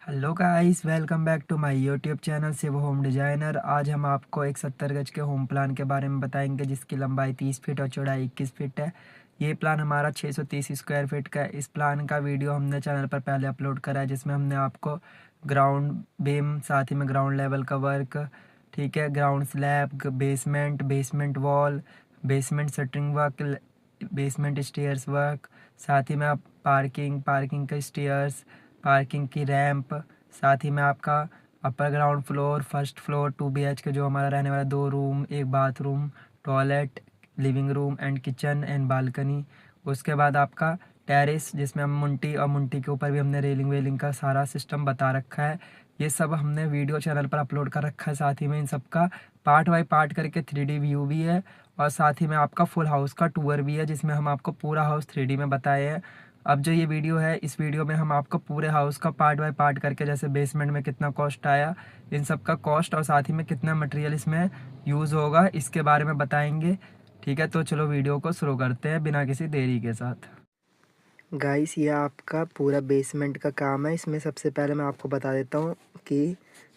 Hello guys, welcome back to my YouTube channel Shiv home designer. आज हम आपको एक 70 गज के होम प्लान के बारे में बताएंगे जिसकी लंबाई 30 फीट और चौड़ाई 21 फीट है। ये प्लान हमारा 630 स्क्वायर फीट का है। इस प्लान का वीडियो हमने चैनल पर पहले अपलोड करा है जिसमें हमने आपको ग्राउंड बीम, साथ ही में ग्राउंड लेवल का वर्क, ठीक है, ground slab, basement wall, basement shuttering work, basement stairs work, साथ ही में आप पार्किंग का स्टेयर्स, पार्किंग की रैंप, साथ ही में आपका upper ground floor, first floor 2 BH के जो हमारा रहने वाला 2 रूम, एक bathroom, toilet, living room and kitchen and balcony. उसके बाद आपका टेरेस जिसमें हम मुंटी के ऊपर भी हमने रेलिंग वेलिंग का सारा सिस्टम बता रखा है। ये सब हमने वीडियो चैनल पर अपलोड कर रखा है। साथ ही में इन सब का पार्ट बाय पार्ट करके 3D व्यू भी है और साथ ही में आपका फुल हाउस का टूर भी है जिसमें हम आपको पूरा हाउस 3D में बताए हैं। अब जो ये वीडियो है, इस वीडियो में हम आपको पूरे हाउस का पार्ट बाय पार्ट करके, जैसे बेसमेंट में कितना कॉस्ट आया, इन सब का कॉस्ट और साथ ही में कितना मटेरियल इसमें यूज़ होगा, इसके बारे में बताएंगे। ठीक है, तो चलो वीडियो को शुरू करते हैं बिना किसी देरी के साथ। गाइस, ये आपका पूरा बेसमेंट का काम है। इसमें सबसे पहले मैं आपको बता देता हूँ कि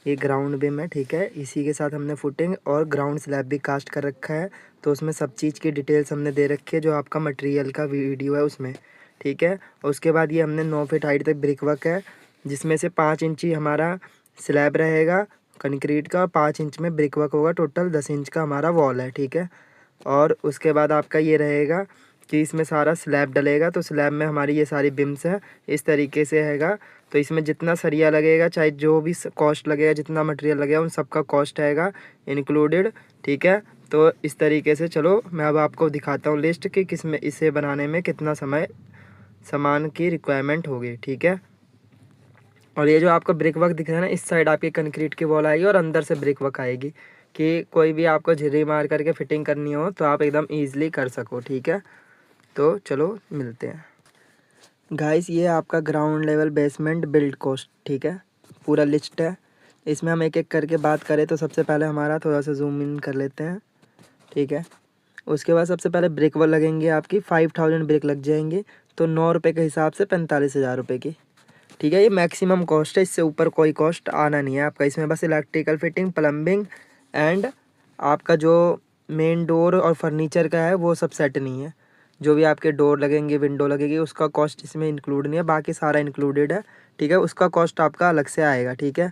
ये ग्राउंड बीम है, ठीक है। इसी के साथ हमने फुटिंग और ग्राउंड स्लैब भी कास्ट कर रखा है, तो उसमें सब चीज़ की डिटेल्स हमने दे रखी है जो आपका मटेरियल का वीडियो है उसमें, ठीक है। उसके बाद ये हमने 9 फीट हाइट तक ब्रिक वर्क है जिसमें से 5 इंची हमारा स्लैब रहेगा कंक्रीट का, 5 इंच में ब्रिक वर्क होगा। टोटल 10 इंच का हमारा वॉल है, ठीक है। और उसके बाद आपका ये रहेगा कि इसमें सारा स्लैब डलेगा, तो स्लैब में हमारी ये सारी बिम्स है, इस तरीके से हैगा। तो इसमें जितना सरिया लगेगा, चाहे जो भी कॉस्ट लगेगा, जितना मटेरियल लगेगा, उन सब का कॉस्ट आएगा इंक्लूडेड, ठीक है। तो इस तरीके से चलो मैं अब आपको दिखाता हूँ लिस्ट कि किस में इसे बनाने में कितना समय सामान की रिक्वायरमेंट होगी, ठीक है। और ये जो आपका ब्रिक वर्क दिख रहा है ना, इस साइड आपकी कंक्रीट की वॉल आएगी और अंदर से ब्रिक वर्क आएगी कि कोई भी आपको झिर्री मार करके फिटिंग करनी हो तो आप एकदम ईजिली कर सको, ठीक है। तो चलो मिलते हैं गाइस। ये आपका ground level basement build cost, ठीक है, पूरा लिस्ट है। इसमें हम एक एक करके बात करें तो सबसे पहले हमारा थोड़ा सा जूम इन कर लेते हैं, ठीक है। उसके बाद सबसे पहले ब्रिक वर्क लगेंगे, आपकी 5000 ब्रिक लग जाएंगे, तो 9 रुपये के हिसाब से 45,000 रुपये की, ठीक है। ये मैक्सिमम कॉस्ट है, इससे ऊपर कोई कॉस्ट आना नहीं है आपका। इसमें बस इलेक्ट्रिकल फिटिंग, प्लम्बिंग एंड आपका जो मेन डोर और फर्नीचर का है वो सब सेट नहीं है। जो भी आपके डोर लगेंगे, विंडो लगेगी, उसका कॉस्ट इसमें इंक्लूड नहीं है, बाकी सारा इंक्लूडेड है, ठीक है। उसका कॉस्ट आपका अलग से आएगा, ठीक है।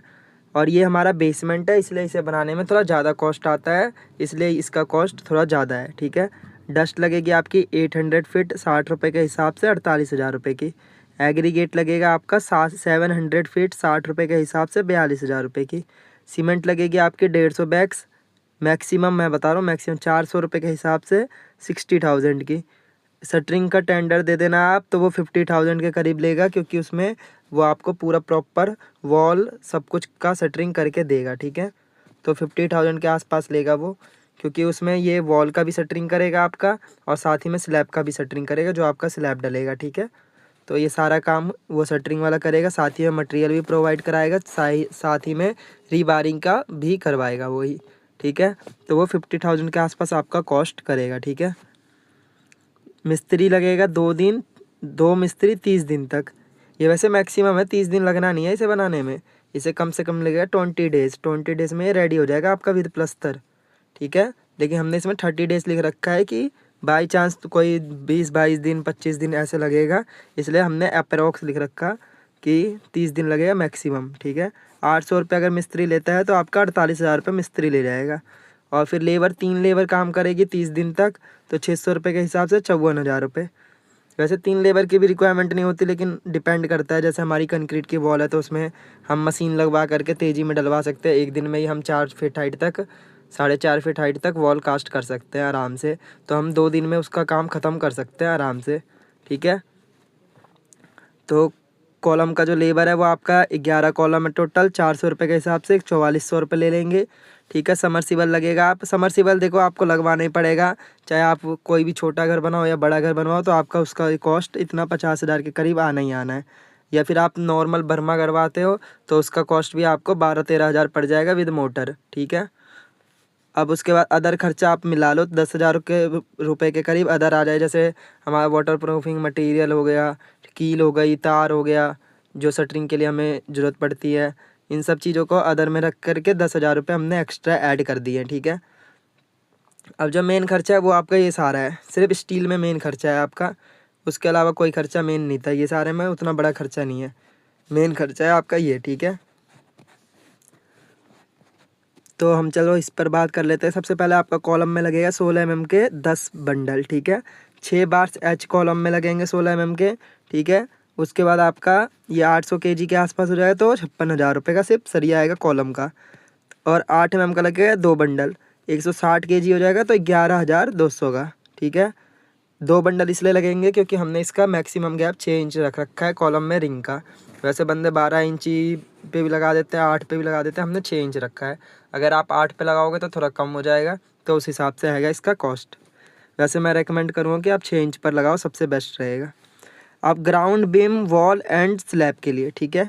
और ये हमारा बेसमेंट है, इसलिए इसे बनाने में थोड़ा ज़्यादा कॉस्ट आता है, इसलिए इसका कॉस्ट थोड़ा ज़्यादा है, ठीक है। डस्ट लगेगी आपकी 800 फीट 60 रुपये के हिसाब से 48,000 रुपये की। एग्रीगेट लगेगा आपका 700 फीट 60 रुपये के हिसाब से 42,000 रुपये की। सीमेंट लगेगी आपकी 150 बैग्स, मैक्सिमम मैं बता रहा हूँ, मैक्सिमम 400 रुपये के हिसाब से 60,000 की। शटरिंग का टेंडर दे देना आप, तो वो 50,000 के करीब लेगा, क्योंकि उसमें वो आपको पूरा प्रॉपर वॉल सब कुछ का शटरिंग करके देगा, ठीक है। तो 50,000 के आसपास लेगा वो, क्योंकि उसमें ये वॉल का भी शटरिंग करेगा आपका और साथ ही में स्लैब का भी शटरिंग करेगा, जो आपका स्लैब डलेगा, ठीक है। तो ये सारा काम वो शटरिंग वाला करेगा, साथ ही में मटेरियल भी प्रोवाइड कराएगा, साथ ही में रीबारिंग का भी करवाएगा वही, ठीक है। तो वो 50,000 के आसपास आपका कॉस्ट करेगा, ठीक है। मिस्त्री लगेगा 2 दिन, 2 मिस्त्री 30 दिन तक। ये वैसे मैक्सिमम है, 30 दिन लगना नहीं है इसे बनाने में, इसे कम से कम लगेगा 20 डेज़। 20 डेज़ में ये रेडी हो जाएगा आपका विद प्लस्तर, ठीक है। लेकिन हमने इसमें 30 डेज़ लिख रखा है कि बाई चांस तो कोई 20-22 दिन 25 दिन ऐसे लगेगा, इसलिए हमने अप्रोक्स लिख रखा कि 30 दिन लगेगा मैक्सिमम, ठीक है। 800 रुपये अगर मिस्त्री लेता है तो आपका 48,000 रुपये मिस्त्री ले जाएगा। और फिर लेबर 3 लेबर काम करेगी 30 दिन तक, तो 600 रुपये के हिसाब से 54,000 रुपये। वैसे 3 लेबर की भी रिक्वायरमेंट नहीं होती, लेकिन डिपेंड करता है। जैसे हमारी कंक्रीट की वॉल है तो उसमें हम मशीन लगवा करके तेज़ी में डलवा सकते हैं, एक दिन में ही हम 4 फीट हाइट तक, 4.5 फीट हाइट तक वॉल कास्ट कर सकते हैं आराम से। तो हम 2 दिन में उसका काम ख़त्म कर सकते हैं आराम से, ठीक है। तो कॉलम का जो लेबर है वो आपका 11 कॉलम है, टोटल 400 रुपये के हिसाब से 4400 रुपये ले लेंगे, ठीक है। समरसीबल लगेगा, आप समरसीबल देखो आपको लगवाना ही पड़ेगा, चाहे आप कोई भी छोटा घर बनाओ या बड़ा घर बनवाओ, तो आपका उसका कॉस्ट इतना 50,000 के करीब आना ही आना है। या फिर आप नॉर्मल भरमा करवाते हो तो उसका कॉस्ट भी आपको 12-13 हज़ार पड़ जाएगा विद मोटर, ठीक है। अब उसके बाद अदर खर्चा आप मिला लो, 10,000 के रुपये के करीब अदर आ जाए, जैसे हमारा वाटर प्रूफिंग मटेरियल हो गया, कील हो गई, तार हो गया, जो शटरिंग के लिए हमें ज़रूरत पड़ती है, इन सब चीज़ों को अदर में रख करके 10,000 रुपये हमने एक्स्ट्रा ऐड कर दिए, ठीक है। अब जो मेन खर्चा है वो आपका ये सारा है, सिर्फ स्टील में मेन खर्चा है आपका, उसके अलावा कोई खर्चा मेन नहीं था। ये सारे में उतना बड़ा खर्चा नहीं है, मेन खर्चा है आपका ये, ठीक है। तो हम चलो इस पर बात कर लेते हैं। सबसे पहले आपका कॉलम में लगेगा 16 mm के 10 बंडल, ठीक है। 6 बार्स एच कॉलम में लगेंगे 16 mm के, ठीक है। उसके बाद आपका ये 800 kg के आसपास हो जाएगा, तो 56,000 रुपये का सिर्फ सरिया आएगा कॉलम का। और 8 mm का लगेगा 2 बंडल, 160 kg हो जाएगा, तो 11,200 का, ठीक है। 2 बंडल इसलिए लगेंगे क्योंकि हमने इसका मैक्सिमम गैप 6 इंच रख रखा है कॉलम में रिंग का। वैसे बंदे 12 इंची पे भी लगा देते हैं, 8 पे भी लगा देते हैं, हमने 6 इंच रखा है। अगर आप 8 पे लगाओगे तो थोड़ा कम हो जाएगा, तो उस हिसाब से आएगा इसका कॉस्ट। वैसे मैं रेकमेंड करूँगा कि आप 6 इंच पर लगाओ, सबसे बेस्ट रहेगा। आप ground beam wall and slab के लिए, ठीक है,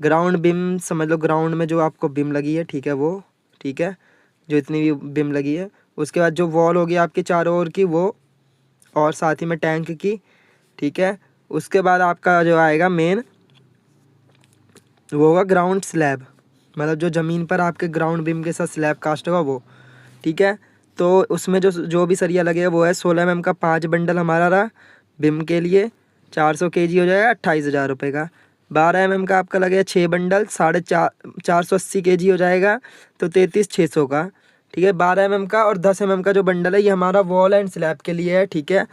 ग्राउंड बीम समझ लो, ग्राउंड में जो आपको बीम लगी है, ठीक है, वो, ठीक है, जो इतनी भी बीम लगी है। उसके बाद जो वॉल होगी आपकी चारों ओर की, वो, और साथ ही में टैंक की, ठीक है। उसके बाद आपका जो आएगा मेन, वो होगा ग्राउंड स्लैब, मतलब जो ज़मीन पर आपके ग्राउंड बीम के साथ स्लैब कास्ट होगा वो, ठीक है। तो उसमें जो भी सरिया लगेगा वो है 16 mm का 5 बंडल हमारा रहा बीम के लिए, 400 kg हो जाएगा, 28,000 रुपये का। 12 mm का आपका लगेगा 6 बंडल, 480 kg हो जाएगा, तो 33,600 का, ठीक है। 12 mm का और 10 mm का जो बंडल है ये हमारा वॉल एंड स्लैब के लिए है, ठीक है।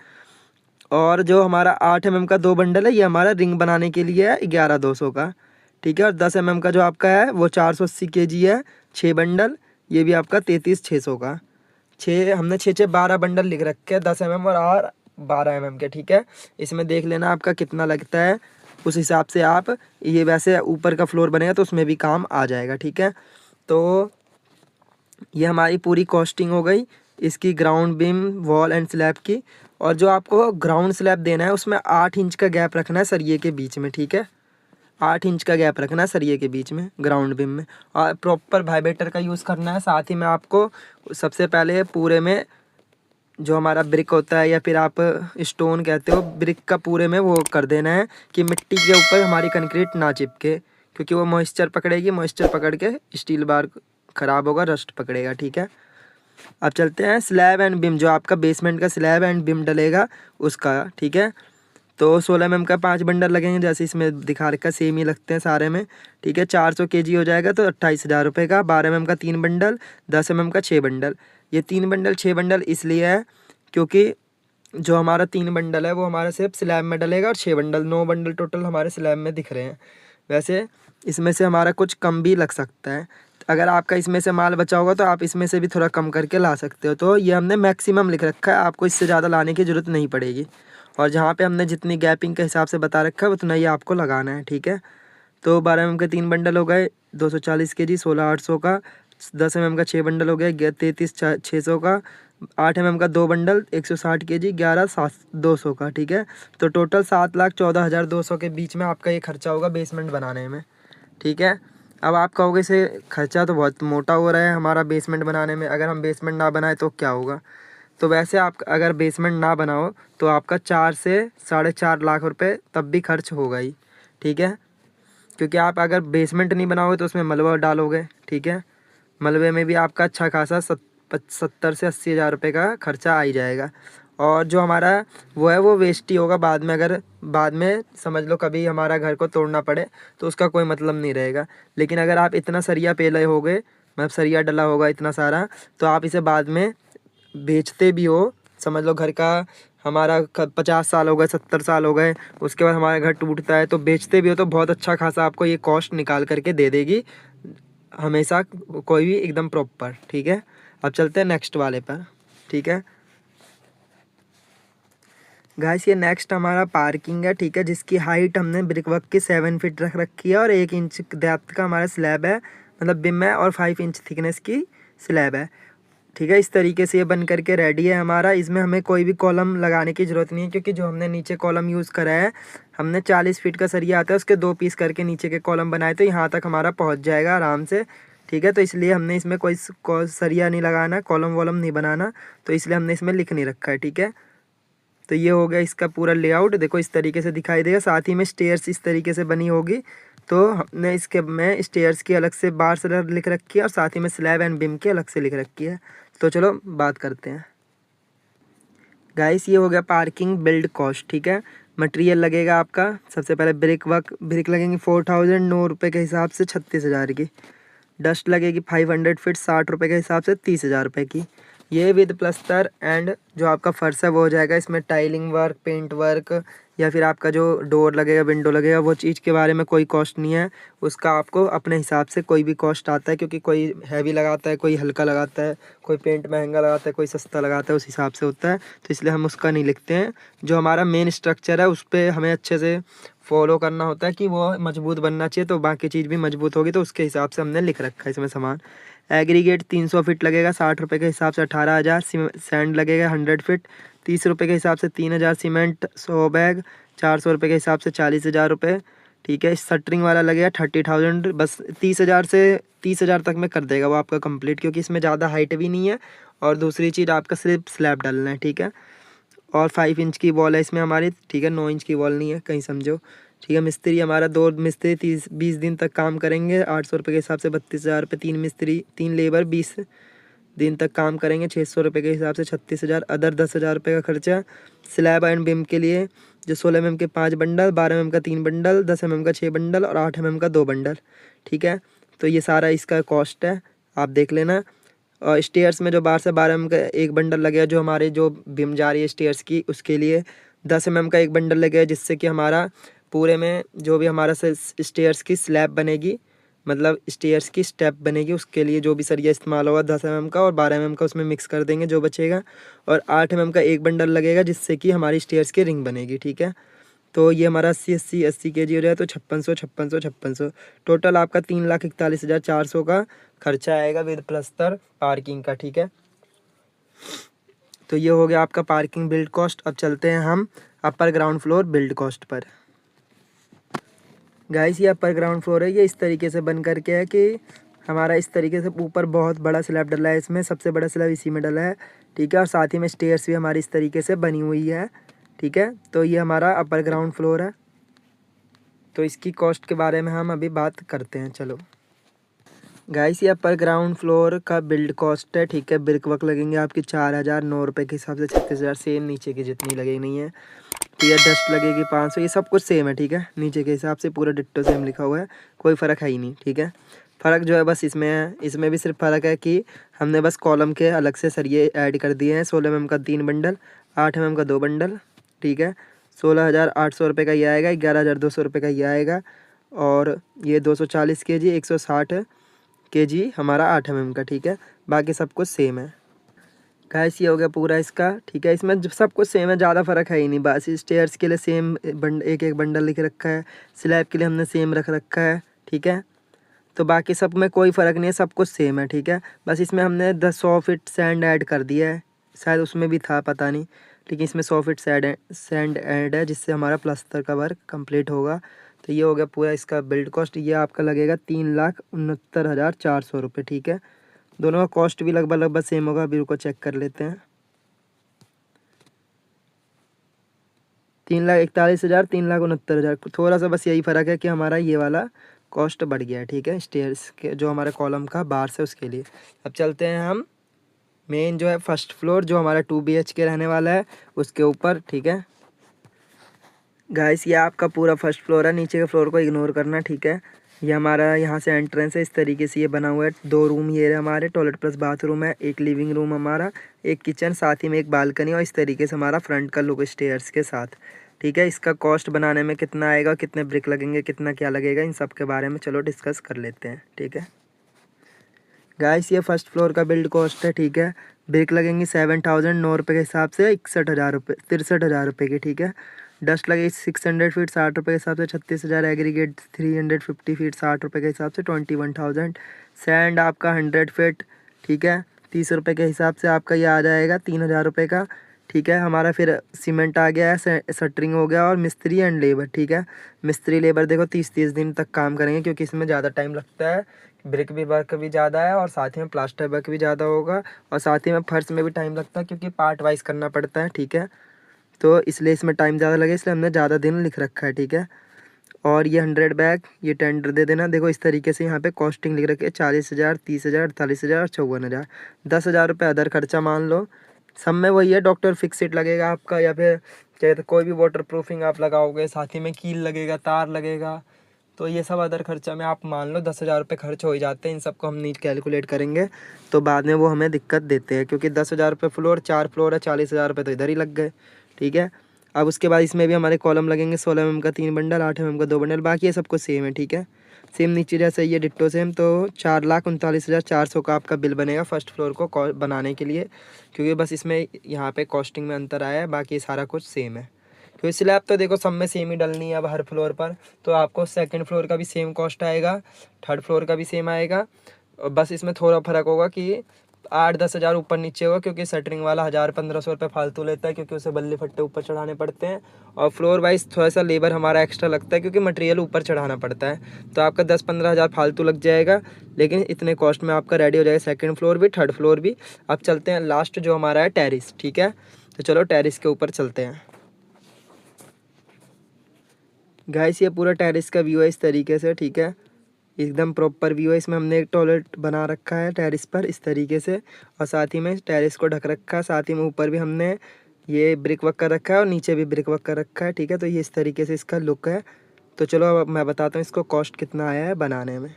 और जो हमारा 8 mm का 2 बंडल है ये हमारा रिंग बनाने के लिए है, 11,200 का, ठीक है। और 10 mm का जो आपका है वो 480 kg है, 6 बंडल, ये भी आपका 33,600 का। हमने 6 12 बंडल लिख रखे हैं, 10 mm और 12 mm के, ठीक है। इसमें देख लेना आपका कितना लगता है, उस हिसाब से आप ये, वैसे ऊपर का फ्लोर बनेगा तो उसमें भी काम आ जाएगा, ठीक है। तो ये हमारी पूरी कॉस्टिंग हो गई इसकी ground beam wall and slab की। और जो आपको ग्राउंड स्लैब देना है उसमें 8 इंच का गैप रखना है सरिये के बीच में, ठीक है। 8 इंच का गैप रखना है सरिये के बीच में ग्राउंड बीम में, और प्रॉपर वाइब्रेटर का यूज़ करना है। साथ ही में आपको सबसे पहले पूरे में जो हमारा ब्रिक होता है, या फिर आप स्टोन कहते हो, ब्रिक का पूरे में वो कर देना है कि मिट्टी के ऊपर हमारी कंक्रीट ना चिपके, क्योंकि वो मॉइस्चर पकड़ेगी, मॉइस्चर पकड़ के स्टील बार ख़राब होगा, रस्ट पकड़ेगा, ठीक है। अब चलते हैं स्लैब एंड बीम, जो आपका बेसमेंट का स्लैब एंड बीम डलेगा उसका, ठीक है। तो 16 mm का 5 बंडल लगेंगे, जैसे इसमें दिखा रखा है, सेम ही लगते हैं सारे में, ठीक है। 400 kg हो जाएगा, तो 28,000 रुपये का। 12 mm का 3 बंडल, 10 mm का 6 बंडल। ये 3 बंडल 6 बंडल इसलिए है क्योंकि जो हमारा 3 बंडल है वो हमारा सिर्फ स्लैब में डलेगा, और 6 बंडल 9 बंडल टोटल हमारे स्लैब में दिख रहे हैं। वैसे इसमें से हमारा कुछ कम भी लग सकता है, अगर आपका इसमें से माल बचा होगा तो आप इसमें से भी थोड़ा कम करके ला सकते हो। तो ये हमने मैक्सिमम लिख रखा है, आपको इससे ज़्यादा लाने की ज़रूरत नहीं पड़ेगी। और जहाँ पे हमने जितनी गैपिंग के हिसाब से बता रखा है उतना ही आपको लगाना है, ठीक है। तो 12 mm के 3 बंडल हो गए 240 kg, 16,800 का। 10 mm का 6 बंडल हो गया 33,600 का। 8 mm का 2 बंडल 160 kg, 11,200 का, ठीक है। तो टोटल 7,14,200 के बीच में आपका ये खर्चा होगा बेसमेंट बनाने में, ठीक है। अब आप कहोगे इसे खर्चा तो बहुत मोटा हो रहा है हमारा बेसमेंट बनाने में, अगर हम बेसमेंट ना बनाए तो क्या होगा। तो वैसे आप अगर बेसमेंट ना बनाओ तो आपका 4 से 4.5 लाख रुपए तब भी खर्च होगा ही, ठीक है। क्योंकि आप अगर बेसमेंट नहीं बनाओगे तो उसमें मलबा डालोगे, ठीक है। मलबे में भी आपका अच्छा खासा 70 से 80,000 रुपये का खर्चा आ ही जाएगा। और जो हमारा वो है वो वेस्ट ही होगा बाद में, अगर बाद में समझ लो कभी हमारा घर को तोड़ना पड़े तो उसका कोई मतलब नहीं रहेगा। लेकिन अगर आप इतना सरिया पेले होगे, मतलब सरिया डला होगा इतना सारा, तो आप इसे बाद में बेचते भी हो, समझ लो घर का हमारा 50 साल हो गए, 70 साल हो गए, उसके बाद हमारा घर टूटता है तो बेचते भी हो तो बहुत अच्छा खासा आपको ये कॉस्ट निकाल करके दे देगी हमेशा, कोई भी एकदम प्रॉपर, ठीक है। अब चलते हैं नेक्स्ट वाले पर, ठीक है गाइस। ये नेक्स्ट हमारा पार्किंग है, ठीक है, जिसकी हाइट हमने ब्रिक वर्क की 7 फीट रख रखी है, और 1 इंच डेप्थ का हमारा स्लैब है, मतलब बिम है, और 5 इंच थिकनेस की स्लैब है, ठीक है। इस तरीके से ये बन करके रेडी है हमारा। इसमें हमें कोई भी कॉलम लगाने की ज़रूरत नहीं है, क्योंकि जो हमने नीचे कॉलम यूज़ करा है, हमने 40 फीट का सरिया आता है, उसके 2 पीस करके नीचे के कॉलम बनाए, तो यहाँ तक हमारा पहुँच जाएगा आराम से, ठीक है। तो इसलिए हमने इसमें कोई सरिया नहीं लगाना, कॉलम वॉलम नहीं बनाना, तो इसलिए हमने इसमें लिख नहीं रखा है, ठीक है। तो ये हो गया इसका पूरा लेआउट, देखो इस तरीके से दिखाई देगा। साथ ही में स्टेयर्स इस तरीके से बनी होगी। तो हमने इसके में स्टेयर्स की अलग से बार से लिख रखी है और साथ ही में स्लैब एंड बीम की अलग से लिख रखी है। तो चलो बात करते हैं गाइस। ये हो गया पार्किंग बिल्ड कॉस्ट, ठीक है। मटेरियल लगेगा आपका सबसे पहले ब्रिक लगेंगी 4009 रुपये के हिसाब से 36,000 की। डस्ट लगेगी 500 फीट 60 रुपये के हिसाब से 30,000 रुपये की। ये विद प्लस्तर एंड जो आपका फर्श है वो हो जाएगा। इसमें टाइलिंग वर्क, पेंट वर्क या फिर आपका जो डोर लगेगा, विंडो लगेगा, वो चीज़ के बारे में कोई कॉस्ट नहीं है। उसका आपको अपने हिसाब से कोई भी कॉस्ट आता है, क्योंकि कोई हैवी लगाता है, कोई हल्का लगाता है, कोई पेंट महंगा लगाता है, कोई सस्ता लगाता है, उस हिसाब से होता है। तो इसलिए हम उसका नहीं लिखते हैं। जो हमारा मेन स्ट्रक्चर है उस पर हमें अच्छे से फॉलो करना होता है कि वो मजबूत बनना चाहिए, तो बाकी चीज़ भी मजबूत होगी। तो उसके हिसाब से हमने लिख रखा है इसमें सामान। एग्रीगेट 300 फीट लगेगा 60 रुपये के हिसाब से 18,000। सैंड लगेगा 100 फीट 30 रुपये के हिसाब से 3,000। सीमेंट 100 बैग 400 रुपये के हिसाब से 40,000 रुपये, ठीक है। शटरिंग वाला लगेगा 30,000, बस 30,000 से 30,000 तक में कर देगा वो आपका कंप्लीट, क्योंकि इसमें ज़्यादा हाइट भी नहीं है। और दूसरी चीज़ आपका सिर्फ स्लैब डालना है, ठीक है। और 5 इंच की वॉल है इसमें हमारी, ठीक है। 9 इंच की वॉल नहीं है, कहीं समझो, ठीक है। मिस्त्री हमारा 2 मिस्त्री 20 दिन तक काम करेंगे 800 रुपये के हिसाब से 32,000 रुपये। 3 मिस्त्री 3 लेबर 20 दिन तक काम करेंगे 600 रुपये के हिसाब से 36,000। अदर 10,000 रुपये का खर्चा। स्लैब एंड बीम के लिए जो 16 mm के 5 बंडल, 12 mm का 3 बंडल, 10 mm का 6 बंडल और 8 mm का 2 बंडल, ठीक है। तो ये सारा इसका कॉस्ट है, आप देख लेना। और स्टेयर्स में जो 12 mm का एक बंडल लगेगा, जो हमारे जो बीम जा रही है स्टेयर्स की, उसके लिए 10 mm का एक बंडल लगेगा, जिससे कि हमारा पूरे में जो भी हमारा स्टेयर्स की स्लैब बनेगी, मतलब स्टेयर्स की स्टेप बनेगी, उसके लिए जो भी सरिया इस्तेमाल होगा 10 mm का और 12 mm का उसमें मिक्स कर देंगे जो बचेगा। और 8 mm का एक बंडल लगेगा, जिससे कि हमारी स्टेयर्स की रिंग बनेगी, ठीक है। तो ये हमारा 80 kg हो जाए तो 5600 टोटल आपका 3,41,400 का खर्चा आएगा विद प्लस्तर पार्किंग का, ठीक है। तो ये हो गया आपका पार्किंग बिल्ड कॉस्ट। अब चलते हैं हम upper ground floor build cost per. Guys ये अपर ग्राउंड फ्लोर है, ये इस तरीके से बन करके है कि हमारा इस तरीके से ऊपर बहुत बड़ा स्लैब डला है, इसमें सबसे बड़ा स्लैब इसी में डला है, ठीक है। और साथ ही में स्टेयर्स भी हमारी इस तरीके से बनी हुई है, ठीक है। तो ये हमारा अपर ग्राउंड फ्लोर है। तो इसकी कॉस्ट के बारे में हम अभी बात करते हैं, चलो। गाइस ये अपर ग्राउंड फ्लोर का बिल्ड कॉस्ट है, ठीक है। ब्रिक वर्क लगेंगे आपकी 4,009 रुपये के हिसाब से 36,000, सेम नीचे की जितनी लगेगी नहीं है, ठीक है। डस्ट लगेगी 500, ये सब कुछ सेम है, ठीक है। नीचे के हिसाब से पूरा डिट्टो सेम लिखा हुआ है, कोई फ़र्क है ही नहीं, ठीक है। फ़र्क जो है बस इसमें है, इसमें भी सिर्फ फ़र्क है कि हमने बस कॉलम के अलग से सरिये ऐड कर दिए हैं। 16 mm का 3 बंडल, 8 mm का 2 बंडल, ठीक है। 16,800 रुपये का ये आएगा, 11,200 रुपये का ये आएगा। और ये 240 kg 160 kg हमारा 8 mm का, ठीक है। बाकी सब कुछ सेम है। गाइस ये हो गया पूरा इसका, ठीक है। इसमें सब कुछ सेम है, ज़्यादा फ़र्क है ही नहीं। बस स्टेयर्स के लिए सेम एक एक बंडल लिख रखा है, स्लैब के लिए हमने सेम रख रखा है, ठीक है। तो बाकी सब में कोई फ़र्क नहीं है, सब कुछ सेम है, ठीक है। बस इसमें हमने 100 फीट सैंड ऐड कर दिया है, शायद उसमें भी था पता नहीं, लेकिन इसमें 100 फीट सैंड ऐड है, जिससे हमारा प्लास्टर का वर्क कंप्लीट होगा। तो ये हो गया पूरा इसका बिल्ड कॉस्ट। ये आपका लगेगा 3,69,400 रुपये, ठीक है। दोनों का कॉस्ट भी लगभग सेम होगा, अभी रुको चेक कर लेते हैं। 3,41,000 3,69,000, थोड़ा सा बस यही फ़र्क है कि हमारा ये वाला कॉस्ट बढ़ गया है, ठीक है। स्टेयर्स के जो हमारे कॉलम का बार से उसके लिए। अब चलते हैं हम मेन जो है फर्स्ट फ्लोर, जो हमारा 2 BHK रहने वाला है, उसके ऊपर, ठीक है। गाइस ये आपका पूरा फर्स्ट फ्लोर है, नीचे के फ्लोर को इग्नोर करना, ठीक है। ये हमारा यहाँ से एंट्रेंस है, इस तरीके से ये बना हुआ है। 2 रूम ये हमारे, टॉयलेट प्लस बाथरूम है, एक लिविंग रूम हमारा, एक किचन, साथ ही में एक बालकनी, और इस तरीके से हमारा फ्रंट का लुक स्टेयर्स के साथ, ठीक है। इसका कॉस्ट बनाने में कितना आएगा, कितने ब्रिक लगेंगे, कितना क्या लगेगा, इन सब के बारे में चलो डिस्कस कर लेते हैं, ठीक है। गाइस ये फर्स्ट फ्लोर का बिल्ड कॉस्ट है, ठीक है। ब्रिक लगेंगी 7,009 रुपये के हिसाब से 61,000 रुपये 63,000 रुपये की, ठीक है। डस्ट लगेगी 600 फीट 60 रुपये के हिसाब से 36,000। एग्रीगेट 350 फीट 60 रुपये के हिसाब से 21,000। सैंड आपका 100 फीट, ठीक है, 30 रुपये के हिसाब से आपका ये आ जाएगा 3,000 रुपये का, ठीक है। हमारा फिर सीमेंट आ गया है, शटरिंग हो गया, और मिस्त्री एंड लेबर, ठीक है। मिस्त्री लेबर देखो 30 दिन तक काम करेंगे, क्योंकि इसमें ज़्यादा टाइम लगता है। ब्रिक भी वर्क भी ज़्यादा है, और साथ ही में प्लास्टर वर्क भी ज़्यादा होगा, और साथ ही में फर्श में भी टाइम लगता है, क्योंकि पार्ट वाइज करना पड़ता है, ठीक है। तो इसलिए इसमें टाइम ज़्यादा लगे, इसलिए हमने ज़्यादा दिन लिख रखा है, ठीक है। और ये 100 बैग ये टेंडर दे देना। देखो इस तरीके से यहाँ पे कॉस्टिंग लिख रखी है 40,000, 30,000, 48,000 और 54,000। 10,000 रुपये अदर खर्चा मान लो। सब में वही है, डॉक्टर फिक्सिट लगेगा आपका, या फिर चाहे तो कोई भी वाटर प्रूफिंग आप लगाओगे, साथ ही में कील लगेगा, तार लगेगा, तो ये सब अदर खर्चा में आप मान लो 10,000 रुपये खर्च हो ही जाते हैं। इन सबको हम नीट कैलकुलेट करेंगे तो बाद में वो हमें दिक्कत देते हैं, क्योंकि 10,000 रुपये फ्लोर, 4 फ्लोर है, 40,000 रुपये तो इधर ही लग गए, ठीक है। अब उसके बाद इसमें भी हमारे कॉलम लगेंगे 16 mm का 3 बंडल, 8 mm का 2 बंडल, बाकी ये सब कुछ सेम है, ठीक है। सेम नीचे जैसे ये डिट्टो सेम। तो 4,39,400 का आपका बिल बनेगा फर्स्ट फ्लोर को बनाने के लिए, क्योंकि बस इसमें यहाँ पे कॉस्टिंग में अंतर आया है, बाकी सारा कुछ सेम है। क्योंकि स्लैब तो देखो सब में सेम ही डलनी है अब हर फ्लोर पर, तो आपको सेकंड फ्लोर का भी सेम कॉस्ट आएगा, थर्ड फ्लोर का भी सेम आएगा। और बस इसमें थोड़ा फ़र्क होगा कि 8-10 हज़ार ऊपर नीचे होगा, क्योंकि शटरिंग वाला 1,000-1,500 रुपये फालतू लेता है, क्योंकि उसे बल्ले फट्टे ऊपर चढ़ाने पड़ते हैं। और फ्लोर वाइज थोड़ा सा लेबर हमारा एक्स्ट्रा लगता है, क्योंकि मटेरियल ऊपर चढ़ाना पड़ता है, तो आपका 10-15 हज़ार फालतू लग जाएगा, लेकिन इतने कॉस्ट में आपका रेडी हो जाएगा सेकंड फ्लोर भी, थर्ड फ्लोर भी। अब चलते हैं लास्ट जो हमारा है टेरिस, ठीक है। तो चलो टेरिस के ऊपर चलते हैं। गाइस ये पूरा टेरिस का व्यू है इस तरीके से, ठीक है, एकदम प्रॉपर व्यू है। इसमें हमने एक टॉयलेट बना रखा है टेरिस पर इस तरीके से, और साथ ही में टेरिस को ढक रखा है, साथ ही में ऊपर भी हमने ये ब्रिक वर्क कर रखा है और नीचे भी ब्रिक वर्क कर रखा है, ठीक है। तो ये इस तरीके से इसका लुक है। तो चलो अब मैं बताता हूँ इसको कॉस्ट कितना आया है बनाने में।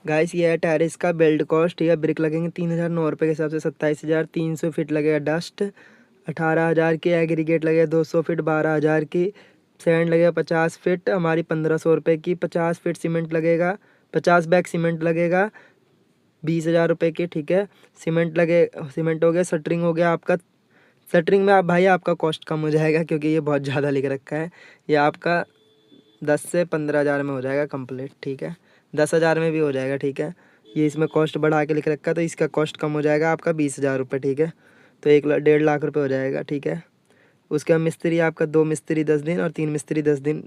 गाइस ये है टेरिस का बिल्ड कॉस्ट, ठीक है। ब्रिक लगेंगे 3,009 रुपये के हिसाब से, 27,300 फीट लगेगा डस्ट, 18,000 की एग्रीगेट लगेगा, 200 फीट 12,000 की सैंड लगेगा, 50 फीट हमारी 1,500 रुपये की, 50 फीट सीमेंट लगेगा, 50 बैग सीमेंट लगेगा 20,000 रुपये की, ठीक है। सीमेंट हो गया। शटरिंग हो गया आपका, शटरिंग में आप भाई आपका कॉस्ट कम हो जाएगा, क्योंकि ये बहुत ज़्यादा लिख रखा है, ये आपका 10 से 15,000 में हो जाएगा कंप्लीट, ठीक है। 10,000 में भी हो जाएगा, ठीक है। ये इसमें कॉस्ट बढ़ा के लिख रखा है, तो इसका कॉस्ट कम हो जाएगा आपका 20,000 रुपये, ठीक है। तो 1-1.5 लाख रुपये हो जाएगा, ठीक है। उसके बाद मिस्त्री आपका 2 मिस्त्री 10 दिन और 3 मिस्त्री 10 दिन,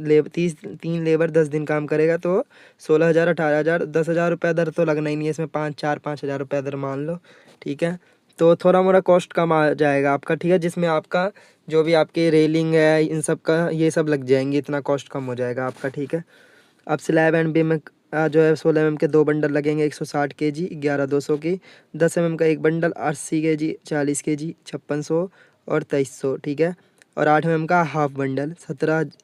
3 लेबर 10 दिन काम करेगा, तो 16,000, 18,000, 10,000 रुपये अदर तो लगना ही नहीं है इसमें, 5,000 रुपये अदर मान लो, ठीक है। तो थोड़ा मोड़ा कॉस्ट कम आ जाएगा आपका, ठीक है, जिसमें आपका जो भी आपकी रेलिंग है इन सब का ये सब लग जाएंगे, इतना कॉस्ट कम हो जाएगा आपका, ठीक है। अब स्लैब एंड बीम में जो है 16 mm के 2 बंडल लगेंगे 160 kg, 11,200 की, 10 mm का एक बंडल 80 kg, 40 kg, 5600 और 2300, ठीक है। और 8 mm का हाफ बंडल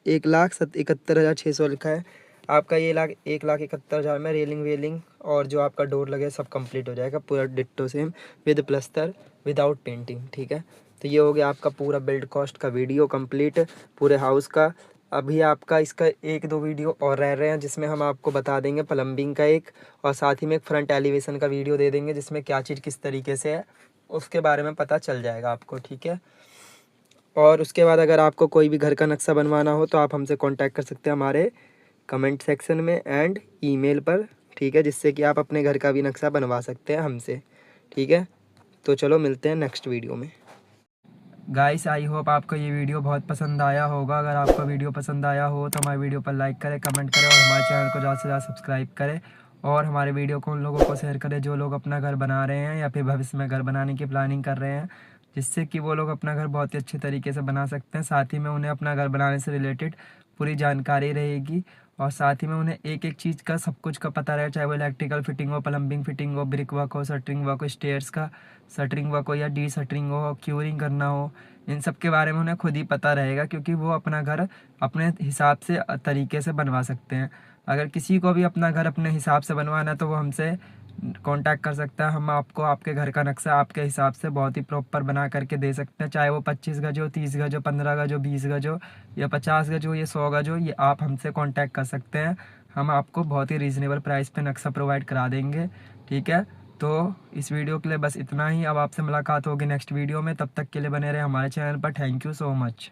1,71,600 लिखा है आपका। ये 1,71,000 में रेलिंग वेलिंग और जो आपका डोर लगे सब कंप्लीट हो जाएगा, पूरा ditto same with plaster without painting, ठीक है। तो ये हो गया आपका पूरा बिल्ड कॉस्ट का वीडियो कंप्लीट पूरे हाउस का। अभी आपका इसका 1-2 वीडियो और रह रहे हैं, जिसमें हम आपको बता देंगे प्लम्बिंग का एक, और साथ ही में एक फ्रंट एलिवेशन का वीडियो दे देंगे, जिसमें क्या चीज़ किस तरीके से है उसके बारे में पता चल जाएगा आपको, ठीक है। और उसके बाद अगर आपको कोई भी घर का नक्शा बनवाना हो तो आप हमसे कांटेक्ट कर सकते हैं हमारे कमेंट सेक्शन में एंड ईमेल पर, ठीक है, जिससे कि आप अपने घर का भी नक्शा बनवा सकते हैं हमसे, ठीक है। तो चलो मिलते हैं नेक्स्ट वीडियो में। गाइस आई होप आपको ये वीडियो बहुत पसंद आया होगा। अगर आपको वीडियो पसंद आया हो तो हमारे वीडियो पर लाइक करें, कमेंट करें और हमारे चैनल को ज़्यादा से ज़्यादा सब्सक्राइब करें, और हमारे वीडियो को उन लोगों को शेयर करें जो लोग अपना घर बना रहे हैं या फिर भविष्य में घर बनाने की प्लानिंग कर रहे हैं, जिससे कि वो लोग अपना घर बहुत ही अच्छे तरीके से बना सकते हैं। साथ ही में उन्हें अपना घर बनाने से रिलेटेड पूरी जानकारी रहेगी, और साथ ही में उन्हें एक एक चीज़ का सब कुछ का पता रहे, चाहे वो इलेक्ट्रिकल फिटिंग हो, प्लम्बिंग फिटिंग हो, ब्रिक वर्क हो, शटरिंग वर्क हो, स्टेयर्स का शटरिंग वर्क हो या डी शटरिंग हो, क्यूरिंग करना हो, इन सब के बारे में उन्हें खुद ही पता रहेगा, क्योंकि वो अपना घर अपने हिसाब से तरीके से बनवा सकते हैं। अगर किसी को भी अपना घर अपने हिसाब से बनवाना है तो वो हमसे कांटेक्ट कर सकता है। हम आपको आपके घर का नक्शा आपके हिसाब से बहुत ही प्रॉपर बना करके दे सकते हैं, चाहे वो 25 गज हो, 30 गज हो, 15 गज हो, 20 गज हो या 50 गज हो या 100 गज हो, ये आप हमसे कांटेक्ट कर सकते हैं। हम आपको बहुत ही रीज़नेबल प्राइस पे नक्शा प्रोवाइड करा देंगे, ठीक है। तो इस वीडियो के लिए बस इतना ही। अब आपसे मुलाकात होगी नेक्स्ट वीडियो में, तब तक के लिए बने रहे हमारे चैनल पर। Thank you so much.